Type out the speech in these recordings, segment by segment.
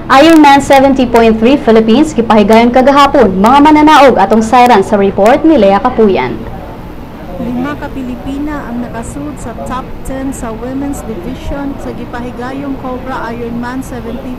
Ironman 70.3 Philippines gipahigayon kagahapon mga mananaog atong sayran sa report ni Lea Capuyan. 5 ka Pilipina ang nakasud sa top 10 sa women's division sa gipahigayong Cobra Ironman 70.3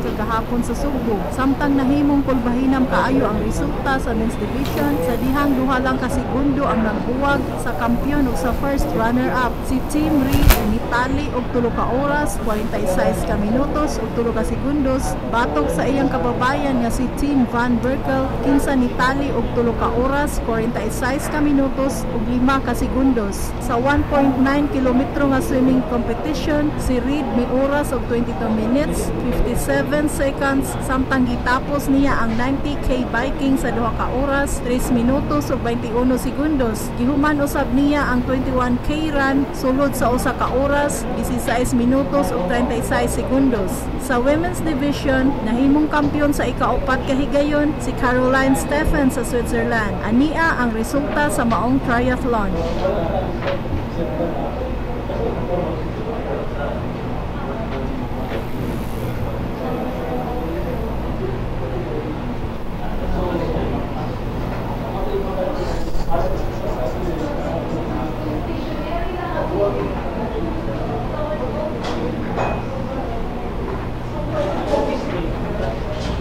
kagahapon sa Sugbo. Samtang nahimong pulbahinam kaayo ang resulta sa men's division sa dihang duha lang ka segundo ang nagbuwag sa kampiyon ug sa first runner-up. Si Team Reed nitali og 3 ka oras, 46 ka minutos ug 3 ka segundos batok sa iyang kababayan nga si Team Van Berkel kinsa nitali og 3 ka oras, 46 ka minutos ug 5 ka segundos. Sa 1.9 kilometro nga swimming competition, si Reed may oras og 22 minutes, 57 seconds, samtang gitapos niya ang 90K biking sa 2 ka oras, 3 minutos ug 21 segundos. Gihuman usab niya ang 21K run sulod sa 1 ka oras, 16 minutos ug 36 segundos. Sa women's division, nahimong kampiyon sa ika-4 ka higayon si Caroline Steffen sa Switzerland. Ania ang resulta sa maong triathlon.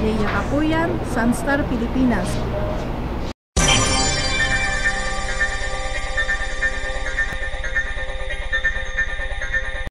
Lea Capuyan, Sunstar Pilipinas.